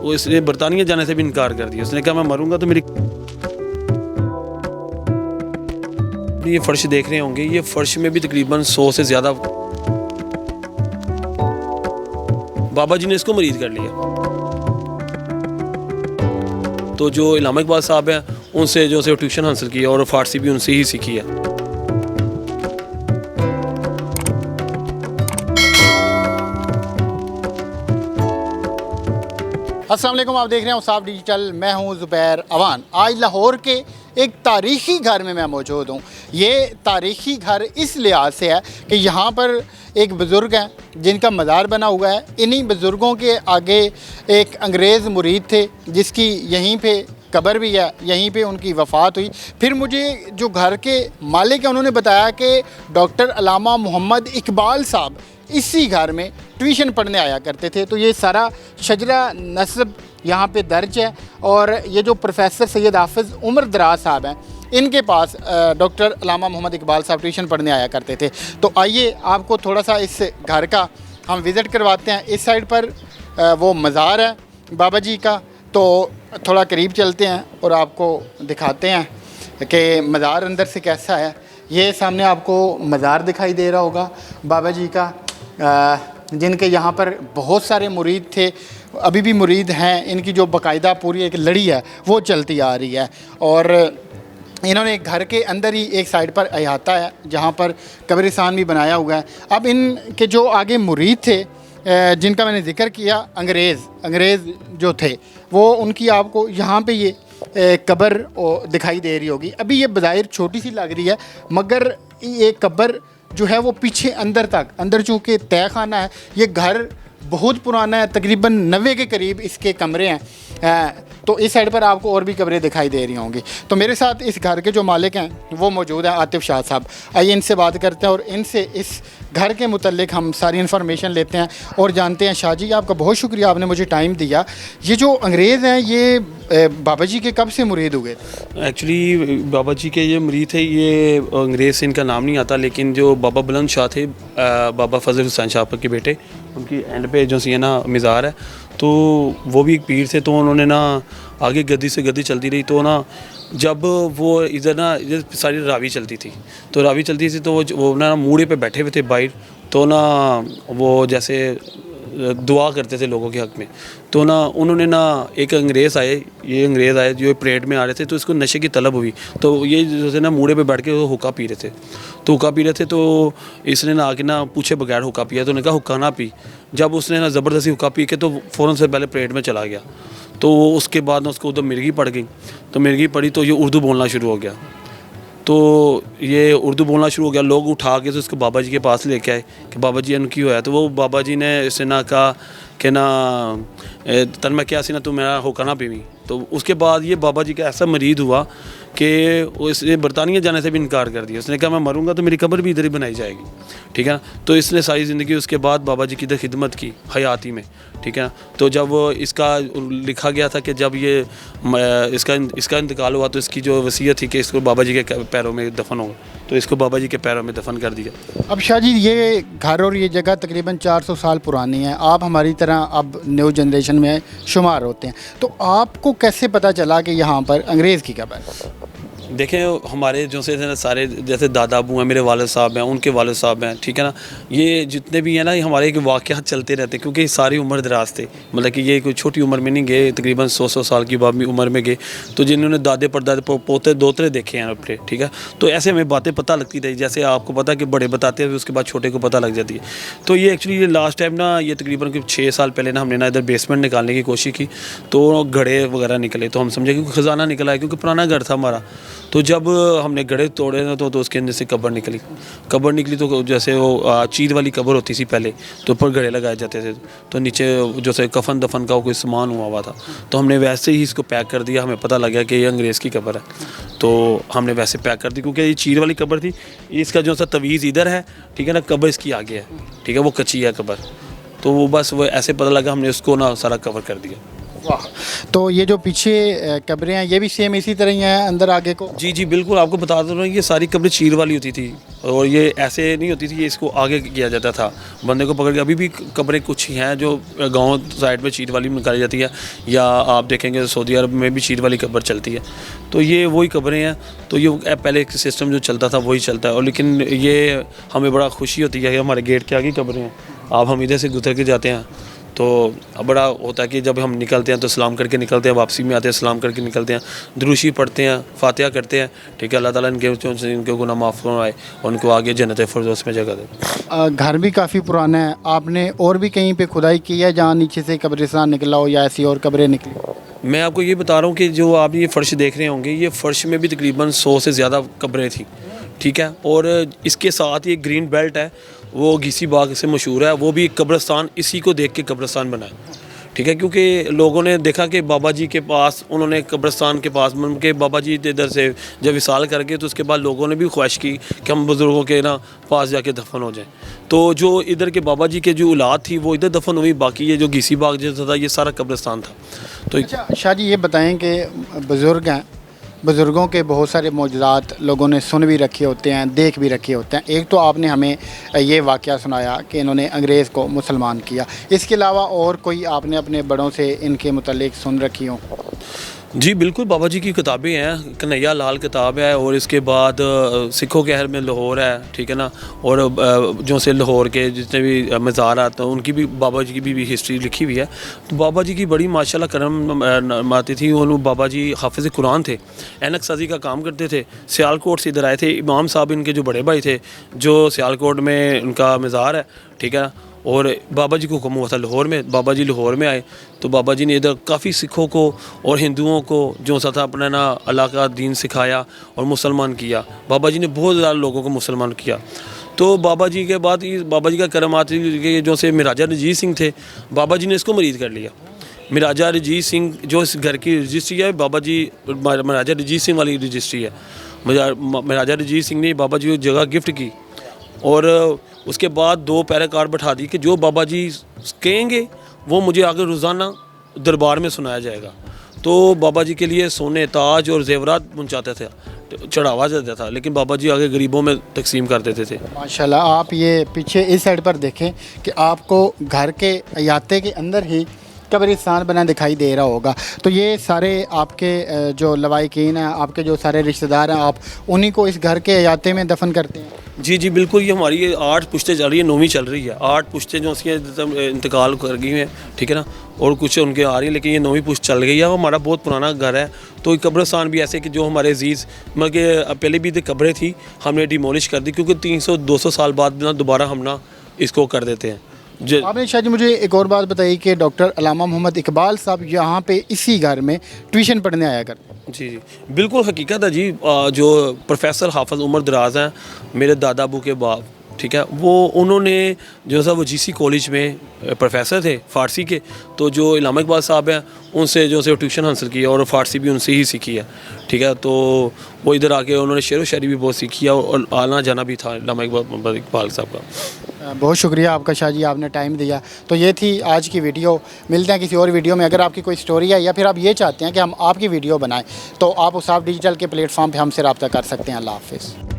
वो इसने बरतानिया जाने से भी इनकार कर दिया। उसने कहा मैं मरूंगा तो मेरी ये फर्श देख रहे होंगे, ये फर्श में भी तकरीबन 100 से ज़्यादा बाबा जी ने इसको मरीद कर लिया। तो जो इलामा इकबाल साहब हैं उनसे जो से ट्यूशन हासिल किया और फ़ारसी भी उनसे ही सीखी है। अस्सलाम वालेकुम, आप देख रहे हैं औसाफ डिजिटल। मैं हूं ज़ुबैर अवान। आज लाहौर के एक तारीख़ी घर में मैं मौजूद हूं। ये तारीख़ी घर इस लिहाज से है कि यहाँ पर एक बुज़ुर्ग हैं जिनका मज़ार बना हुआ है। इन्हीं बुज़ुर्गों के आगे एक अंग्रेज़ मुरीद थे जिसकी यहीं पे कब्र भी है, यहीं पे उनकी वफ़ात हुई। फिर मुझे जो घर के मालिक हैं उन्होंने बताया कि डॉक्टर अल्लामा मोहम्मद इकबाल साहब इसी घर में ट्यूशन पढ़ने आया करते थे। तो ये सारा शजरा नस्ब यहाँ पे दर्ज है। और ये जो प्रोफेसर सैयद हाफिज़ उमर दराज साहब हैं, इनके पास डॉक्टर अल्लामा मोहम्मद इकबाल साहब ट्यूशन पढ़ने आया करते थे। तो आइए आपको थोड़ा सा इस घर का हम विज़िट करवाते हैं। इस साइड पर वो मज़ार है बाबा जी का, तो थोड़ा करीब चलते हैं और आपको दिखाते हैं कि मज़ार अंदर से कैसा है। ये सामने आपको मज़ार दिखाई दे रहा होगा बाबा जी का, जिनके यहाँ पर बहुत सारे मुरीद थे, अभी भी मुरीद हैं। इनकी जो बाकायदा पूरी एक लड़ी है वो चलती आ रही है। और इन्होंने घर के अंदर ही एक साइड पर अहाता है जहाँ पर कब्रिस्तान भी बनाया हुआ है। अब इनके जो आगे मुरीद थे जिनका मैंने ज़िक्र किया, अंग्रेज़ जो थे वो, उनकी आपको यहाँ पे ये कब्र दिखाई दे रही होगी। अभी ये बज़ाहिर छोटी सी लग रही है, मगर ये कब्र जो है वो पीछे अंदर चूँकि तय खाना है। ये घर बहुत पुराना है, तकरीबन 90 के करीब इसके कमरे हैं। तो इस साइड पर आपको और भी कमरे दिखाई दे रही होंगी। तो मेरे साथ इस घर के जो मालिक हैं वो मौजूद हैं, आतिफ शाह साहब। आइए इनसे बात करते हैं और इनसे इस घर के मुतल्लिक हम सारी इन्फॉर्मेशन लेते हैं और जानते हैं। शाह जी, आपका बहुत शुक्रिया, आपने मुझे टाइम दिया। ये जो अंग्रेज़ हैं ये बाबा जी के कब से मुरीद हुए थे? एक्चुअली बाबा जी के ये मुरीद थे, ये अंग्रेज़ से इनका नाम नहीं आता, लेकिन जो बाबा बुलंद शाह थे, बाबा फजल हुसैन शाह के बेटे, उनकी एंड पे जो सी है ना मज़ार है, तो वो भी एक पीर थे। तो उन्होंने ना आगे गद्दी से गद्दी चलती रही। तो ना जब वो इधर ना इधर सारी रावी चलती थी, तो रावी चलती थी तो वो ना मूड़े पे बैठे हुए थे बाहर। तो ना वो जैसे दुआ करते थे लोगों के हक़ में। तो ना उन्होंने ना एक अंग्रेज़ आए जो परेड में आ रहे थे, तो इसको नशे की तलब हुई। तो ये जैसे ना मूड़े पे बैठ के वो हुक्का पी रहे थे। तो इसने ना आके ना पूछे बगैर हुक्का पिया। तो उन्होंने कहा हुक्का ना पी। जब उसने ना ज़बरदस्ती हुक्का पी के तो फ़ौरन से पहले परेड में चला गया। तो उसके बाद ना उसको उधर मिर्गी पड़ गई। तो मिर्गी पड़ी तो ये उर्दू बोलना शुरू हो गया। तो ये उर्दू बोलना शुरू हो गया। लोग उठा के तो उसको बाबा जी के पास लेके आए कि बाबा जी इनकी हुआ है। तो वो बाबा जी ने इससे ना कहा कि ना तन मैं क्या सी ना तू मेरा होकर ना पीवी। तो उसके बाद ये बाबा जी का ऐसा मरीद हुआ कि इसने बरतानिया जाने से भी इनकार कर दिया। उसने कहा मैं मरूंगा तो मेरी कब्र भी इधर ही बनाई जाएगी, ठीक है। तो इसने सारी ज़िंदगी उसके बाद बाबा जी की इधर खिदमत की हयाती में, ठीक है। तो जब इसका लिखा गया था कि जब ये इसका इंतकाल हुआ तो इसकी जो वसीयत थी कि इसको बाबा जी के पैरों में दफन हो, तो इसको बाबा जी के पैरों में दफन कर दिया। अब शाह जी, ये घर और ये जगह तकरीबन 400 साल पुरानी है। आप हमारी तरह अब न्यू जनरेशन में शुमार होते हैं, तो आपको कैसे पता चला कि यहाँ पर अंग्रेज़ की कब्र है? देखें, हमारे जो से सारे जैसे दादा अबू हैं, मेरे वालिद साहब हैं, उनके वालिद साहब हैं, ठीक है ना। ये जितने भी हैं ना, ये हमारे एक वाक़यात चलते रहते हैं, क्योंकि सारी उम्र दराज थे। मतलब कि ये कोई छोटी उम्र में नहीं गए, तकरीबन 100 साल की उम्र में गए। तो जिन्होंने दादे परदादे पोते दोतरे देखे हैं अपने, ठीक है। तो ऐसे हमें बातें पता लगती रही, जैसे आपको पता कि बड़े बताते हैं उसके बाद छोटे को पता लग जाती है। तो ये एक्चुअली ये लास्ट टाइम ना, ये तकरीबन 6 साल पहले ना हमने ना इधर बेसमेंट निकालने की कोशिश की, तो घड़े वगैरह निकले। तो हम समझे कि ख़जाना निकला है, क्योंकि पुराना घर था हमारा। तो जब हमने गड़े तोड़े ना, तो उसके अंदर से कब्र निकली। तो जैसे वो चीर वाली कब्र होती थी पहले, तो ऊपर गड़े लगाए जाते थे, तो नीचे जैसे कफन दफन का कोई सामान हुआ था। तो हमने वैसे ही इसको पैक कर दिया। हमें पता लगा कि ये अंग्रेज़ की कब्र है, तो हमने वैसे पैक कर दी, क्योंकि ये चीर वाली कब्र थी। इसका जो सा तवीज़ इधर है, ठीक है ना, कब्र इसकी आगे है, ठीक है, वो कच्ची है कब्र। तो वो बस वो ऐसे पता लगा, हमने उसको ना सारा कवर कर दिया। वाह। तो ये जो पीछे कब्रें हैं ये भी सेम इसी तरह ही हैं अंदर आगे को? जी जी बिल्कुल, आपको बता दो ना, ये सारी कब्रें चीर वाली होती थी और ये ऐसे नहीं होती थी, ये इसको आगे किया जाता था बंदे को पकड़ के। अभी भी कब्रें कुछ ही हैं जो गांव साइड में चीर वाली निकाली जाती है, या आप देखेंगे सऊदी अरब में भी चीर वाली कब्र चलती है। तो ये वही कब्रें हैं। तो ये पहले एक सिस्टम जो चलता था वही चलता है। और लेकिन ये हमें बड़ा खुशी होती है कि हमारे गेट के आगे कब्रें हैं। आप हम इधर से गुजर के जाते हैं तो बड़ा होता है कि जब हम निकलते हैं तो सलाम करके निकलते हैं, वापसी में आते हैं सलाम करके निकलते हैं, दुरूशी पढ़ते हैं, फातिहा करते हैं, ठीक है। अल्लाह ताला इनके गुनाह माफ़ करवाए और उनको आगे जन्नत फिरदौस में जगह दे। घर भी काफ़ी पुराना है, आपने और भी कहीं पे खुदाई की है जहाँ नीचे से कब्रिस्तान निकला हो या ऐसी और कब्रें निकली? मैं आपको ये बता रहा हूँ कि जो आप ये फ़र्श देख रहे होंगे, ये फ़र्श में भी तकरीबन 100 से ज़्यादा कब्रें थी, ठीक है। और इसके साथ ये ग्रीन बेल्ट है, वो घीसी बाग से मशहूर है, वो भी कब्रिस्तान इसी को देख के कब्रिस्तान बना है, ठीक है। क्योंकि लोगों ने देखा कि बाबा जी के पास, उन्होंने कब्रिस्तान के पास के बाबा जी इधर से जब विसाल करके, तो उसके बाद लोगों ने भी ख्वाहिश की कि हम बुज़ुर्गों के ना पास जाके दफन हो जाएं। तो जो इधर के बाबा जी के जो औलाद थी वो इधर दफन हुई, बाकी ये जो घीसी बाग जैसा था ये सारा कब्रिस्तान था। तो अच्छा शाह जी, ये बताएं कि बुज़ुर्ग हैं, बुज़ुर्गों के बहुत सारे मौजूदात लोगों ने सुन भी रखे होते हैं, देख भी रखे होते हैं। एक तो आपने हमें ये वाक़या सुनाया कि इन्होंने अंग्रेज़ को मुसलमान किया, इसके अलावा और कोई आपने अपने बड़ों से इनके मुतालिक सुन रखी हो? जी बिल्कुल, बाबा जी की किताबें हैं, कन्हैया लाल किताब है, और इसके बाद सिखों के शहर में लाहौर है, ठीक है ना। और जो से लाहौर के जितने भी मज़ारात हैं उनकी भी बाबा जी की भी हिस्ट्री लिखी हुई है। तो बाबा जी की बड़ी माशाल्लाह करम आती थी। उन बाबा जी हाफिज़ कुरान थे, ऐनक साजी का काम करते थे, सियालकोट से इधर आए थे। इमाम साहब इनके जो बड़े भाई थे, जो सियालकोट में उनका मज़ार है, ठीक है। और बाबा जी को हुक्म हुआ था लाहौर में, बाबा जी लाहौर में आए तो बाबा जी ने इधर काफ़ी सिखों को और हिंदुओं को जो सा था अपना ना अल्लाह का दीन सिखाया और मुसलमान किया। बाबा जी ने बहुत ज़्यादा लोगों को मुसलमान किया। तो बाबा जी के बाद बाबा जी का करम आती कि जो से मिराजा रंजीत सिंह थे, बाबा जी ने इसको मरीद कर लिया। मिराजा रंजीत सिंह जो इस घर की रजिस्ट्री है, बाबा जी मिराजा रंजीत सिंह वाली रजिस्ट्री है। मिराजा रंजीत सिंह ने बाबा जी को जगह गिफ्ट की और उसके बाद 2 पैराकार बैठा दी कि जो बाबा जी कहेंगे वो मुझे आगे रोज़ाना दरबार में सुनाया जाएगा। तो बाबा जी के लिए सोने, ताज और जेवरात पहुँचाते थे, चढ़ावा जाता था, लेकिन बाबा जी आगे गरीबों में तकसीम कर देते थे। माशाल्लाह, आप ये पीछे इस साइड पर देखें कि आपको घर के अहाते के अंदर ही कब्रिस्तान बना दिखाई दे रहा होगा। तो ये सारे आपके जो लवाइकीन हैं, आपके जो सारे रिश्तेदार हैं, आप उन्हीं को इस घर के अहाते में दफन करते हैं? जी जी बिल्कुल, ये हमारी 8 पुश्तें चल रही है, 9वीं चल रही है। 8 पुश्तें जो उसकी इंतकाल कर गई हैं, ठीक है ना, और कुछ उनके आ रही हैं, लेकिन ये 9वीं पुश्त चल गई है। हमारा बहुत पुराना घर है। तो कब्रिस्तान भी ऐसे कि जो हमारे अजीज़ मतलब कि पहले भी तो कब्रें थी, हमने डिमोलिश कर दी, क्योंकि 300-200 साल बाद ना दोबारा हम ना इसको कर देते हैं। आपने शाह जी मुझे एक और बात बताई कि डॉक्टर अल्लामा मोहम्मद इकबाल साहब यहाँ पे इसी घर में ट्यूशन पढ़ने आया कर? जी जी बिल्कुल हकीकत है जी। जो प्रोफेसर हाफिज़ उमर दराज हैं, मेरे दादा अबू के बाप, ठीक है, वो उन्होंने जो सा वो जीसी कॉलेज में प्रोफेसर थे फ़ारसी के। तो जो अल्लामा इकबाल साहब हैं उनसे जो से ट्यूशन हासिल की है और फ़ारसी भी उनसे ही सीखी है, ठीक है। तो वो इधर आके उन्होंने शेर व शायरी भी बहुत सीखी है और आना जाना भी था अल्लामा इकबाल साहब का। बहुत शुक्रिया आपका शाह जी, आपने टाइम दिया। तो ये थी आज की वीडियो। मिलते हैं किसी और वीडियो में। अगर आपकी कोई स्टोरी है या फिर आप ये चाहते हैं कि हम आपकी वीडियो बनाएं तो आप उसाफ डिजिटल के प्लेटफॉर्म पे हमसे रब्ता कर सकते हैं। अल्लाह हाफ़िज़।